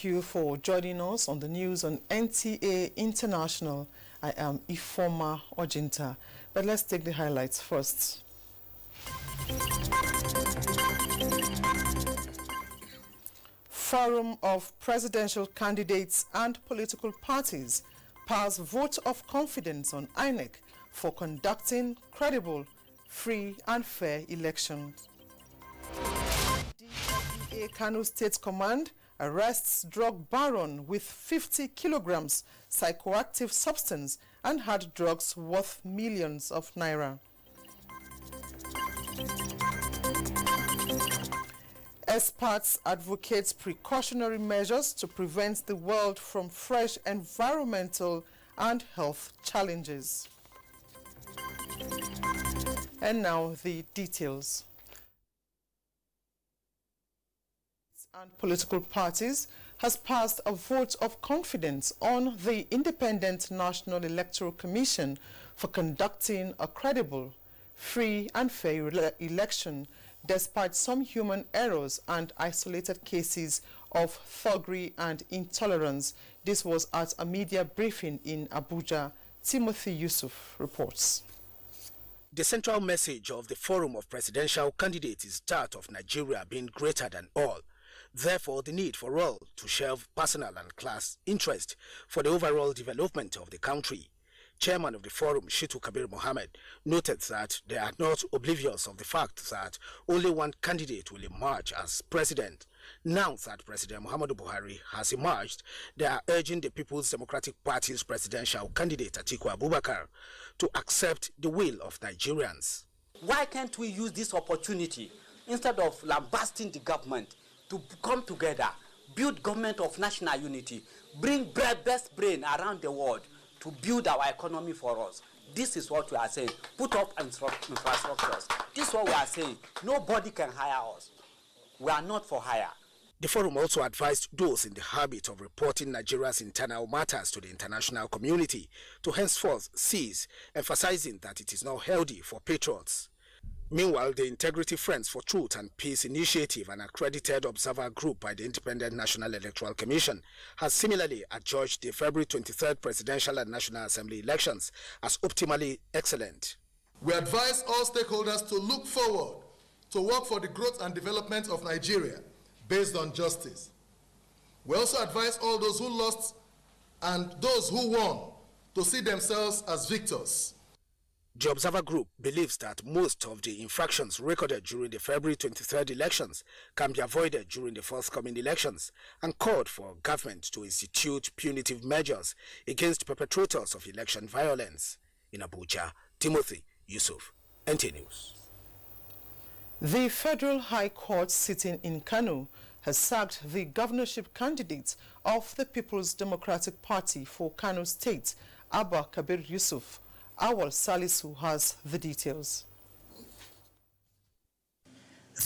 Thank you for joining us on the news on NTA International. I am Ifoma Ojinta, but let's take the highlights first. Forum of presidential candidates and political parties pass vote of confidence on INEC for conducting credible, free and fair elections. DFDA Kano State Command arrests drug baron with 50 kilograms psychoactive substance and hard drugs worth millions of naira. Experts advocate precautionary measures to prevent the world from fresh environmental and health challenges. And now the details. And political parties has passed a vote of confidence on the Independent National Electoral Commission for conducting a credible, free and fair election despite some human errors and isolated cases of thuggery and intolerance. This was at a media briefing in Abuja. Timothy Yusuf reports. The central message of the Forum of Presidential Candidates is that of Nigeria being greater than all. Therefore, the need for all to shelve personal and class interest for the overall development of the country. Chairman of the forum, Shitu Kabir Mohammed, noted that they are not oblivious of the fact that only one candidate will emerge as president. Now that President Muhammadu Buhari has emerged, they are urging the People's Democratic Party's presidential candidate, Atiku Abubakar, to accept the will of Nigerians. Why can't we use this opportunity, instead of lambasting the government, to come together, build government of national unity, bring best brain around the world to build our economy for us? This is what we are saying. Put up infrastructures. This is what we are saying. Nobody can hire us. We are not for hire. The forum also advised those in the habit of reporting Nigeria's internal matters to the international community to henceforth cease, emphasizing that it is not healthy for patriots. Meanwhile, the Integrity Friends for Truth and Peace initiative, an accredited observer group by the Independent National Electoral Commission, has similarly adjudged the February 23rd Presidential and National Assembly elections as optimally excellent. We advise all stakeholders to look forward to work for the growth and development of Nigeria based on justice. We also advise all those who lost and those who won to see themselves as victors. The Observer Group believes that most of the infractions recorded during the February 23rd elections can be avoided during the forthcoming elections and called for government to institute punitive measures against perpetrators of election violence. In Abuja, Timothy Yusuf, NT News. The Federal High Court sitting in Kano has sacked the governorship candidate of the People's Democratic Party for Kano State, Abba Kabir Yusuf. Awal Salisu has the details.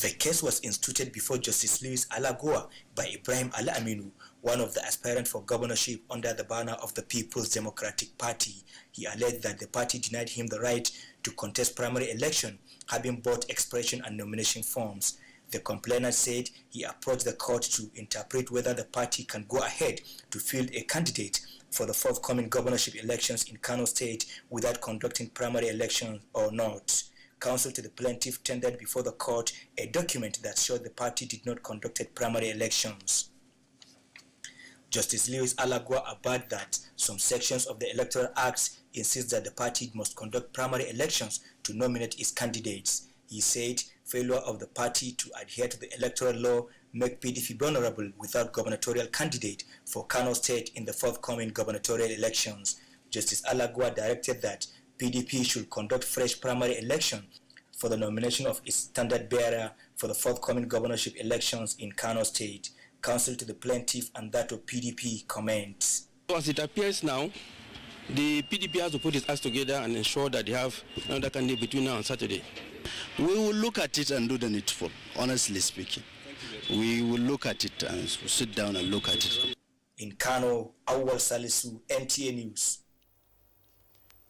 The case was instituted before Justice Louis Alagoa by Ibrahim Al-Aminu, one of the aspirants for governorship under the banner of the People's Democratic Party. He alleged that the party denied him the right to contest primary election, having bought expression and nomination forms. The complainant said he approached the court to interpret whether the party can go ahead to field a candidate for the forthcoming governorship elections in Kano State without conducting primary elections or not. Counsel to the plaintiff tendered before the court a document that showed the party did not conduct primary elections. Justice Louis Alagua averred that some sections of the Electoral Act insist that the party must conduct primary elections to nominate its candidates. He said failure of the party to adhere to the electoral law make PDP vulnerable without gubernatorial candidate for Kano State in the forthcoming gubernatorial elections. Justice Alagua directed that PDP should conduct fresh primary election for the nomination of its standard bearer for the forthcoming governorship elections in Kano State. Counsel to the plaintiff and that of PDP comments. As it appears now, the PDP has to put its acts together and ensure that they have another candidate between now and Saturday. We will look at it and do the needful, honestly speaking. We will look at it and sit down and look at it. In Kano, Awal Salisu, NTA News.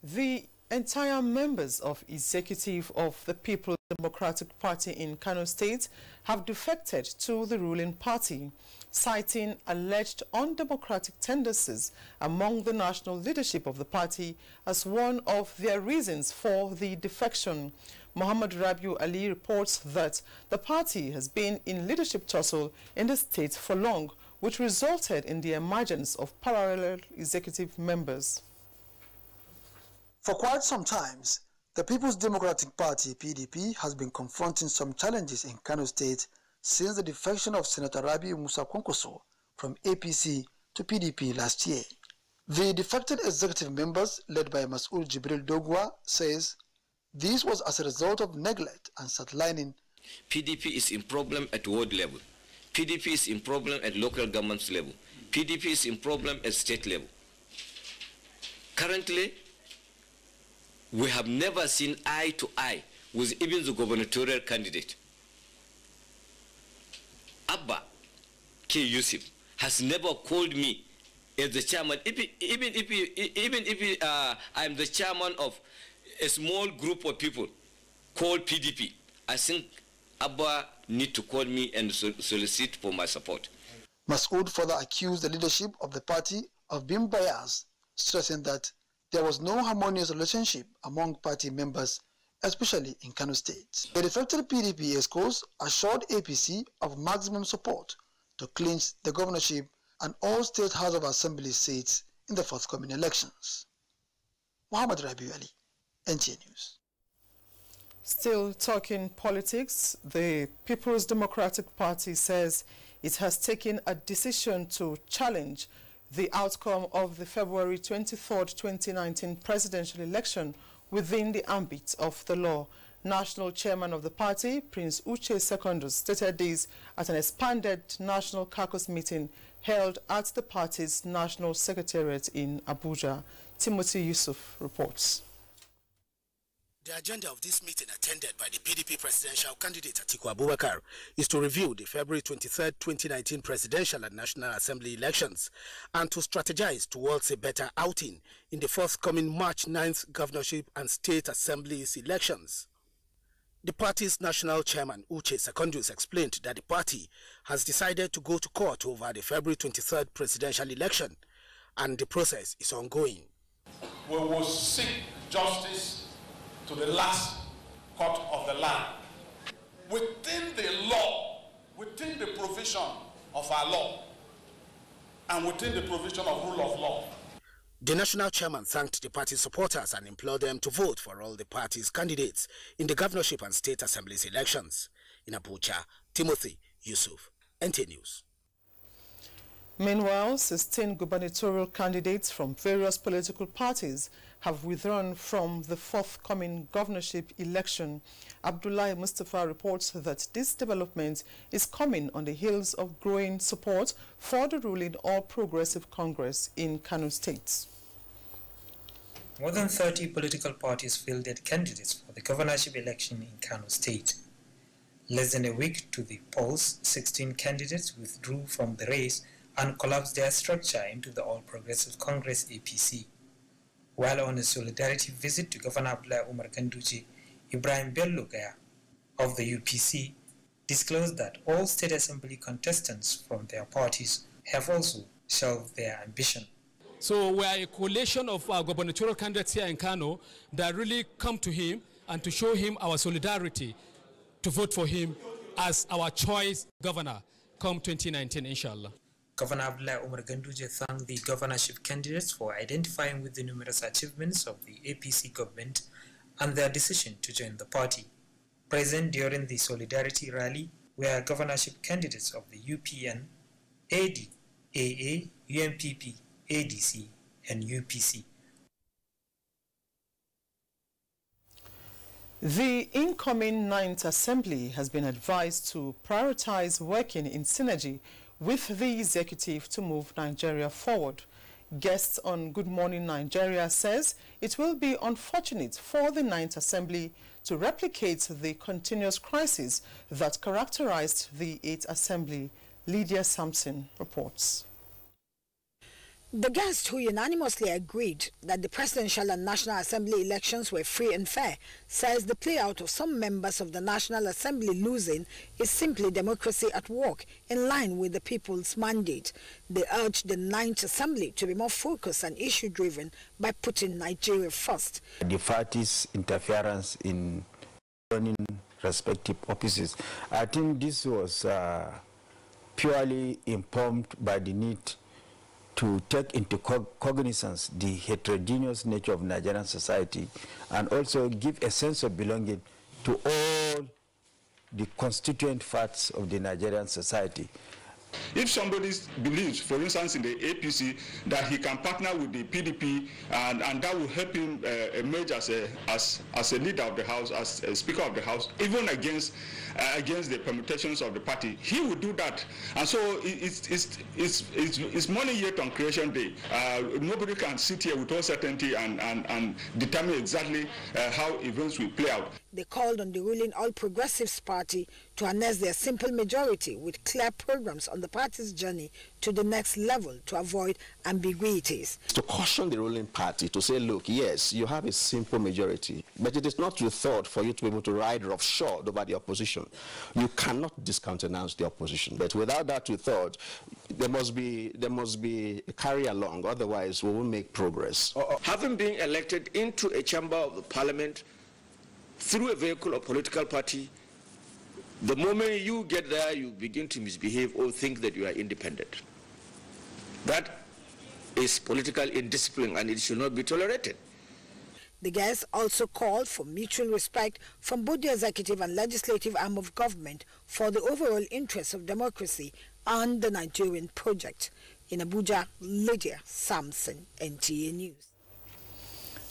The entire members of executive of the People's Democratic Party in Kano State have defected to the ruling party. citing alleged undemocratic tendencies among the national leadership of the party as one of their reasons for the defection. Muhammad Rabiu Ali reports that the party has been in leadership tussle in the state for long, which resulted in the emergence of parallel executive members. For quite some time, the People's Democratic Party, PDP, has been confronting some challenges in Kano State since the defection of Senator Rabiu Musa Kwankwaso from APC to PDP last year. The defected executive members, led by Masoud Jibril Dogwa, says this was as a result of neglect and sidelining. PDP is in problem at ward level. PDP is in problem at local government level. PDP is in problem at state level. Currently, we have never seen eye to eye with even the gubernatorial candidate. Abba K. Yusuf has never called me as the chairman, even if I'm the chairman of a small group of people called PDP. I think Abba need to call me and solicit for my support. Masoud further accused the leadership of the party of being biased, stressing that there was no harmonious relationship among party members, especially in Kano State. The defected PDP ESCOs assured APC of maximum support to clinch the governorship and all state House of Assembly seats in the forthcoming elections. Muhammad Rabiu Ali, NTA News. Still talking politics, the People's Democratic Party says it has taken a decision to challenge the outcome of the February 23, 2019 presidential election within the ambit of the law. National chairman of the party, Prince Uche Secondus, stated this at an expanded national caucus meeting held at the party's national secretariat in Abuja. Timothy Yusuf reports. The agenda of this meeting, attended by the PDP presidential candidate Atiku Abubakar, is to review the February 23, 2019 presidential and national assembly elections and to strategize towards a better outing in the forthcoming March 9th governorship and state assemblies elections. The party's national chairman, Uche Secondus, explained that the party has decided to go to court over the February 23rd presidential election, and the process is ongoing. We will seek justice to the last court of the land, within the law, within the provision of our law, and within the provision of rule of law. The national chairman thanked the party's supporters and implored them to vote for all the party's candidates in the governorship and state assemblies elections. In Abuja, Timothy Yusuf, NTA News. Meanwhile, 16 gubernatorial candidates from various political parties have withdrawn from the forthcoming governorship election. Abdullahi Mustafa reports that this development is coming on the heels of growing support for the ruling All Progressive Congress in Kano State. More than 30 political parties fielded candidates for the governorship election in Kano State. Less than a week to the polls, 16 candidates withdrew from the race and collapsed their structure into the All Progressive Congress APC. While on a solidarity visit to Governor Abdullahi Umar Ganduje, Ibrahim Bello Gaya of the UPC disclosed that all state assembly contestants from their parties have also shelved their ambition. So we are a coalition of our gubernatorial candidates here in Kano that really come to him and to show him our solidarity to vote for him as our choice governor come 2019, inshallah. Governor Abdullahi Umar Ganduje thanked the governorship candidates for identifying with the numerous achievements of the APC government and their decision to join the party. Present during the solidarity rally were governorship candidates of the UPN, AD, AA, UMPP, ADC, and UPC. The incoming 9th Assembly has been advised to prioritize working in synergy with the executive to move Nigeria forward. Guests on Good Morning Nigeria says it will be unfortunate for the 9th Assembly to replicate the continuous crisis that characterized the 8th Assembly. Lydia Sampson reports. The guest, who unanimously agreed that the presidential and National Assembly elections were free and fair, says the playout of some members of the National Assembly losing is simply democracy at work, in line with the people's mandate. They urged the 9th Assembly to be more focused and issue-driven by putting Nigeria first. The party's interference in running respective offices, I think this was purely informed by the need to take into cognizance the heterogeneous nature of Nigerian society and also give a sense of belonging to all the constituent parts of the Nigerian society. If somebody believes, for instance, in the APC, that he can partner with the PDP and that will help him emerge as a leader of the House, as a Speaker of the House, even against the permutations of the party, he will do that. And so it's money yet on Creation Day. Nobody can sit here with all certainty and determine exactly how events will play out. They called on the ruling All Progressives Party to harness their simple majority with clear programs on the party's journey to the next level to avoid ambiguities. To caution the ruling party to say, look, yes, you have a simple majority, but it is not your thought for you to be able to ride roughshod over the opposition. You cannot discountenance the opposition, but without that thought, there must be a carry along, otherwise we won't make progress. Having been elected into a chamber of the parliament through a vehicle or political party, the moment you get there, you begin to misbehave or think that you are independent. That is political indiscipline and it should not be tolerated. The guests also called for mutual respect from both the executive and legislative arm of government for the overall interests of democracy and the Nigerian project. In Abuja, Lydia Samson, NTA News.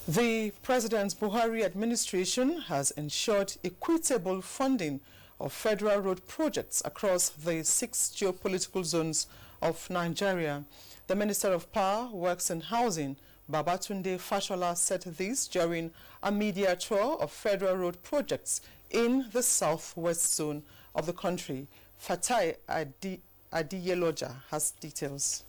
The President Buhari administration has ensured equitable funding of federal road projects across the 6 geopolitical zones of Nigeria. The Minister of Power, Works and Housing, Babatunde Fashola, said this during a media tour of federal road projects in the southwest zone of the country. Fatai Adiyeloja has details.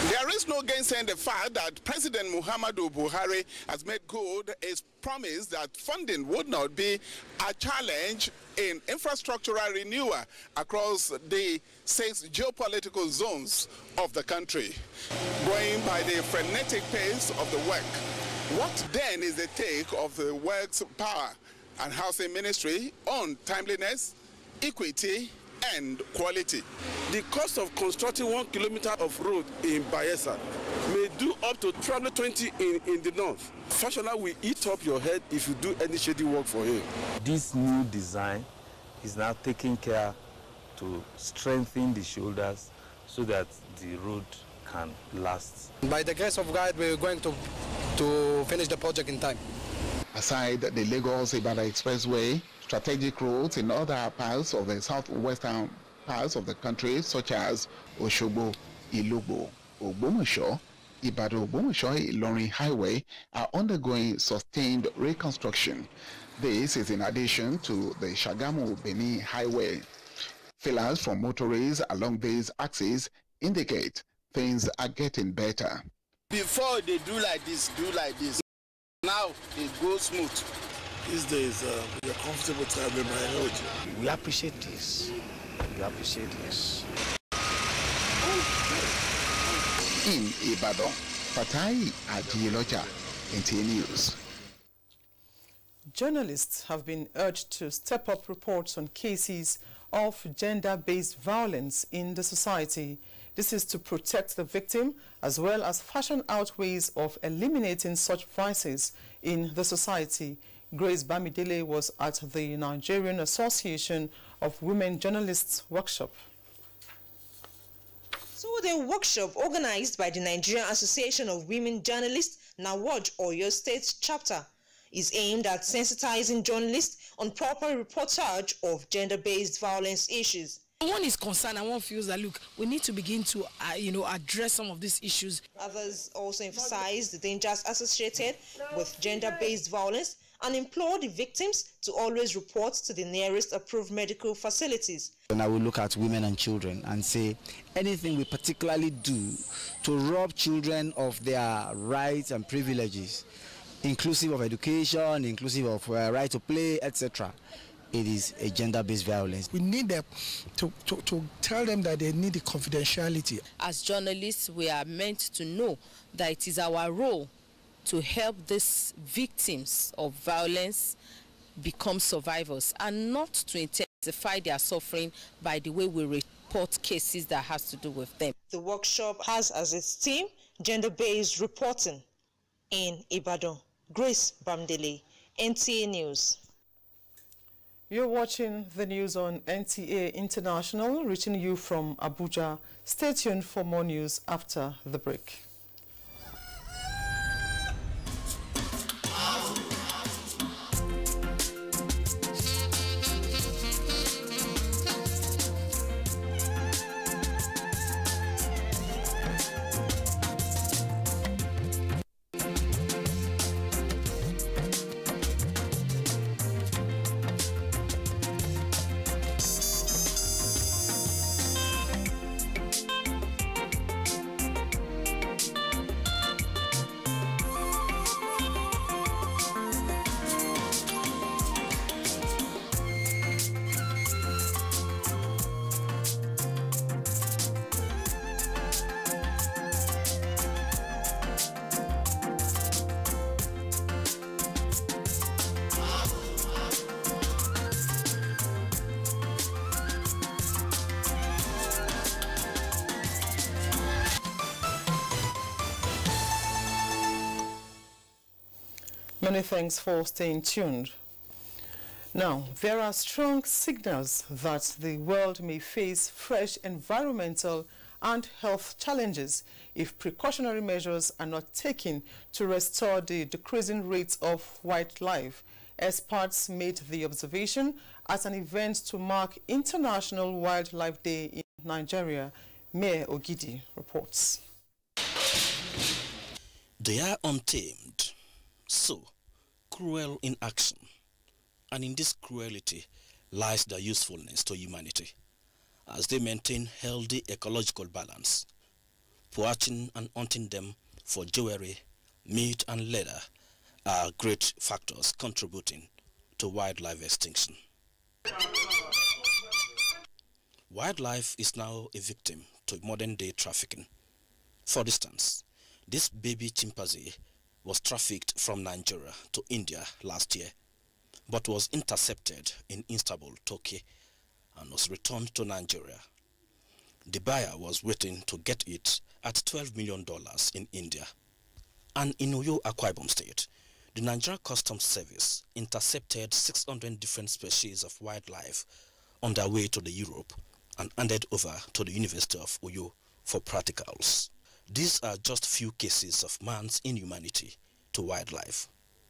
There is no gainsaying the fact that President Muhammadu Buhari has made good his promise that funding would not be a challenge in infrastructural renewal across the 6 geopolitical zones of the country. Going by the frenetic pace of the work, what then is the take of the Works, Power and Housing Ministry on timeliness, equity, and quality? The cost of constructing 1 kilometer of road in Bayelsa may do up to 320 in the north. Fashola will eat up your head if you do any shady work for him. This new design is now taking care to strengthen the shoulders so that the road can last. By the grace of God, we're going to finish the project in time. Aside the Lagos-Ibadan Expressway, strategic roads in other parts of the southwestern parts of the country, such as Osogbo, Ilugbo, Ogbomoso, Ibadan-Ogbomoso-Ilorin Highway, are undergoing sustained reconstruction. This is in addition to the Shagamu-Benin Highway. Failures from motorists along these axes indicate things are getting better. Before they do like this, now it goes smooth. These days, we are comfortable traveling by road. We appreciate this. We appreciate this. In Ibadan, Fatai Adiyeloja, NTA News. Journalists have been urged to step up reports on cases of gender-based violence in the society. This is to protect the victim as well as fashion out ways of eliminating such vices in the society. Grace Bamidele was at the Nigerian Association of Women Journalists workshop. So the workshop, organized by the Nigerian Association of Women Journalists, NAWOJ Oyo State chapter, is aimed at sensitizing journalists on proper reportage of gender-based violence issues. One is concerned and one feels that, look, we need to begin to, address some of these issues. Others also emphasize the dangers associated with gender-based violence and implored the victims to always report to the nearest approved medical facilities. And I will look at women and children and say anything we particularly do to rob children of their rights and privileges, inclusive of education, inclusive of right to play, etc. It is a gender-based violence. We need them to tell them that they need the confidentiality. As journalists, we are meant to know that it is our role to help these victims of violence become survivors and not to intensify their suffering by the way we report cases that has to do with them. The workshop has as its theme gender-based reporting. In Ibadan, Grace Bamdele, NTA News. You're watching the news on NTA International, reaching you from Abuja. Stay tuned for more news after the break. Many thanks for staying tuned. Now, there are strong signals that the world may face fresh environmental and health challenges if precautionary measures are not taken to restore the decreasing rates of wildlife. Experts made the observation at an event to mark International Wildlife Day in Nigeria. Mayor Ogidi reports. They are untamed, so cruel in action, and in this cruelty lies their usefulness to humanity, as they maintain healthy ecological balance. Poaching and hunting them for jewelry, meat and leather are great factors contributing to wildlife extinction. Wildlife is now a victim to modern-day trafficking. For instance, this baby chimpanzee was trafficked from Nigeria to India last year, but was intercepted in Istanbul, Turkey, and was returned to Nigeria. The buyer was waiting to get it at $12 million in India. And in Uyo, Akwa Ibom State, the Nigeria Customs Service intercepted 600 different species of wildlife on their way to Europe and handed over to the University of Uyo for practicals. These are just few cases of man's inhumanity to wildlife.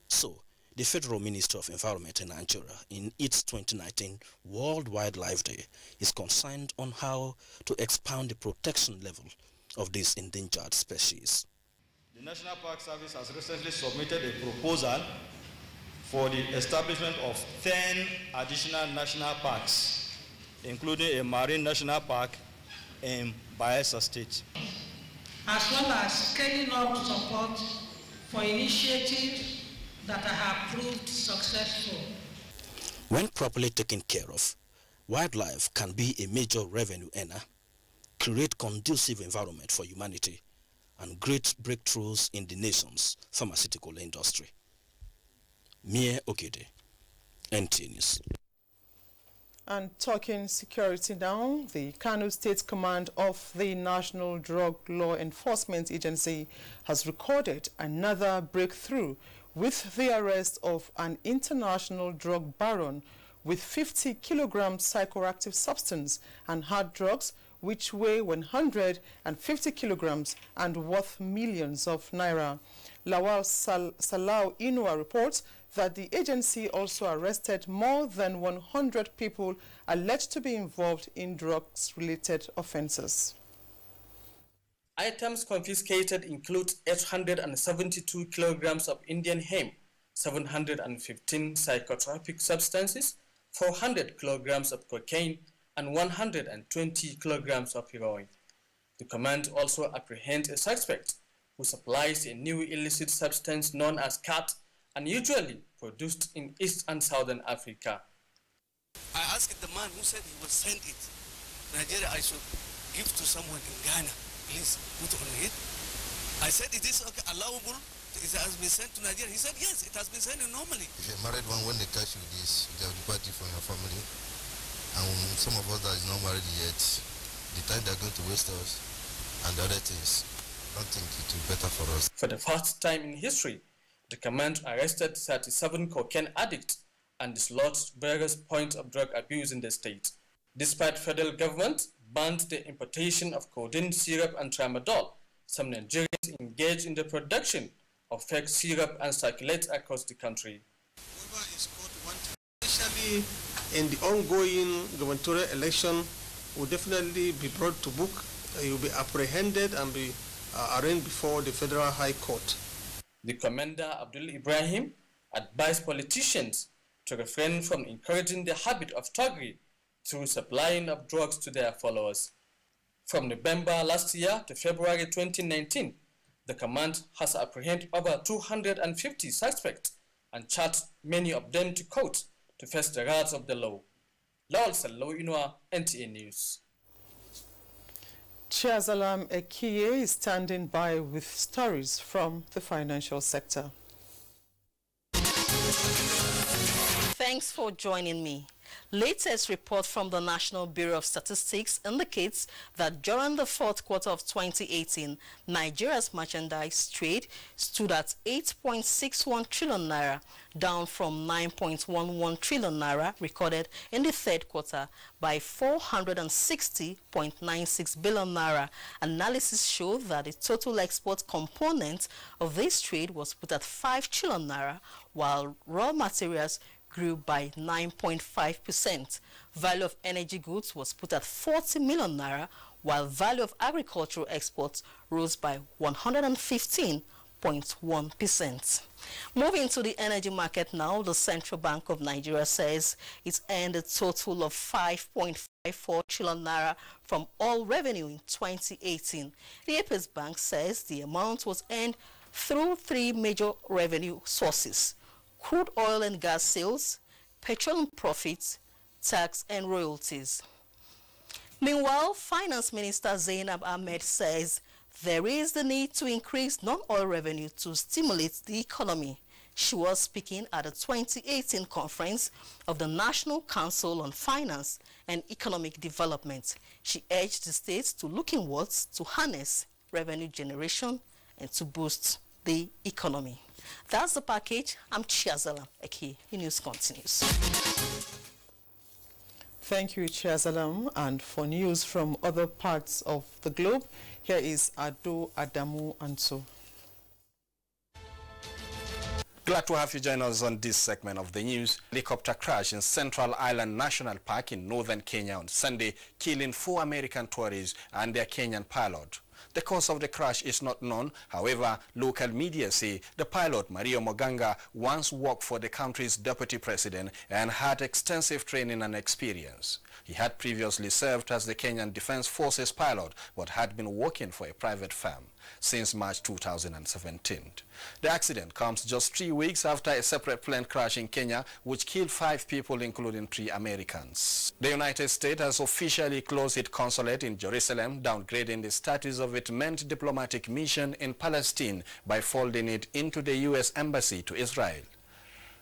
So, the Federal Ministry of Environment in Nigeria, in its 2019 World Wildlife Day, is concerned on how to expand the protection level of these endangered species. The National Park Service has recently submitted a proposal for the establishment of 10 additional national parks, including a marine national park in Bayelsa State, as well as scaling up support for initiatives that have proved successful. When properly taken care of, wildlife can be a major revenue earner, create conducive environment for humanity, and great breakthroughs in the nation's pharmaceutical industry. Mie Okede, NTA News. And talking security now, the Kano State Command of the National Drug Law Enforcement Agency has recorded another breakthrough with the arrest of an international drug baron with 50 kilograms psychoactive substance and hard drugs which weigh 150 kilograms and worth millions of naira. Lawal Salau Inua reports that the agency also arrested more than 100 people alleged to be involved in drugs-related offences. Items confiscated include 872 kilograms of Indian hemp, 715 psychotropic substances, 400 kilograms of cocaine, and 120 kilograms of heroin. The command also apprehended a suspect who supplies a new illicit substance known as cat, unusually produced in East and Southern Africa. I asked the man who said he will send it. Nigeria, I should give to someone in Ghana. Please put on it. I said, it is okay, allowable? It has been sent to Nigeria. He said, yes, it has been sent normally. If you're married one, when they catch you with this, you have departed from your family. And some of us that is not married yet, the time they're going to waste us and the other things, I don't think it will be better for us. For the first time in history, the command arrested 37 cocaine addicts and dislodged various points of drug abuse in the state. Despite federal government banned the importation of codeine syrup and tramadol, some Nigerians engage in the production of fake syrup and circulate across the country. Whoever is caught wanted, especially in the ongoing gubernatorial election, will definitely be brought to book. He will be apprehended and be arraigned before the Federal High Court. The commander, Abdul Ibrahim, advised politicians to refrain from encouraging the habit of thuggery through supplying of drugs to their followers. From November last year to February 2019, the command has apprehended over 250 suspects and charged many of them to court to face the wrath of the law. Lawal Sallo Inua, NTA News. Chiazalam Ekiye is standing by with stories from the financial sector. Thanks for joining me. Latest report from the National Bureau of Statistics indicates that during the fourth quarter of 2018, Nigeria's merchandise trade stood at 8.61 trillion naira, down from 9.11 trillion naira recorded in the third quarter by 460.96 billion naira. Analysis showed that the total export component of this trade was put at 5 trillion naira, while raw materials grew by 9.5%. Value of energy goods was put at 40 million naira, while value of agricultural exports rose by 115.1%. Moving to the energy market now, the Central Bank of Nigeria says it earned a total of 5.54 trillion naira from oil revenue in 2018. The Apex Bank says the amount was earned through three major revenue sources: crude oil and gas sales, petroleum profits, tax and royalties. Meanwhile, Finance Minister Zainab Ahmed says there is the need to increase non-oil revenue to stimulate the economy. She was speaking at the 2018 conference of the National Council on Finance and Economic Development. She urged the states to look inwards to harness revenue generation and to boost the economy. That's the package. I'm Chiazalam Eki. The news continues. Thank you, Chiazalam. And for news from other parts of the globe, here is Ado Adamu Anso. Glad to have you join us on this segment of the news. Helicopter crash in Central Island National Park in northern Kenya on Sunday, killing 4 American tourists and their Kenyan pilot. The cause of the crash is not known. However, local media say the pilot, Mario Moganga, once worked for the country's deputy president and had extensive training and experience. He had previously served as the Kenyan Defense Forces pilot, but had been working for a private firm since March 2017. The accident comes just 3 weeks after a separate plane crash in Kenya, which killed 5 people, including 3 Americans. The United States has officially closed its consulate in Jerusalem, downgrading the status of its main diplomatic mission in Palestine by folding it into the U.S. Embassy to Israel.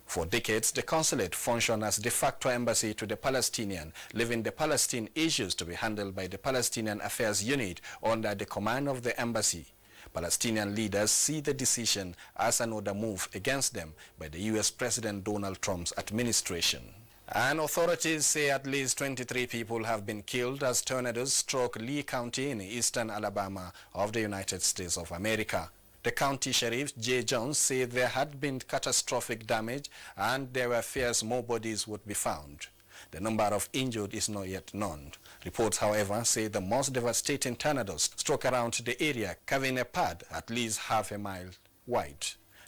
For decades, the consulate functioned as de facto embassy to the Palestinian, leaving the Palestine issues to be handled by the Palestinian Affairs Unit under the command of the embassy. Palestinian leaders see the decision as another move against them by the U.S. President Donald Trump's administration. And authorities say at least 23 people have been killed as tornadoes struck Lee County in eastern Alabama of the United States of America. The county sheriff, Jay Jones, said there had been catastrophic damage and there were fears more bodies would be found. The number of injured is not yet known. Reports, however, say the most devastating tornadoes struck around the area, carving a path at least half a mile wide.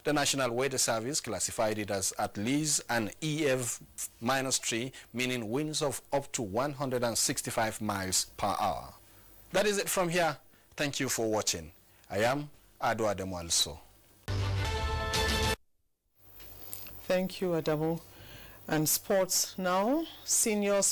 The National Weather Service classified it as at least an EF-3, meaning winds of up to 165 miles per hour. That is it from here. Thank you for watching. I am Ado Ademo also. Thank you, Adamu. And sports now. Senior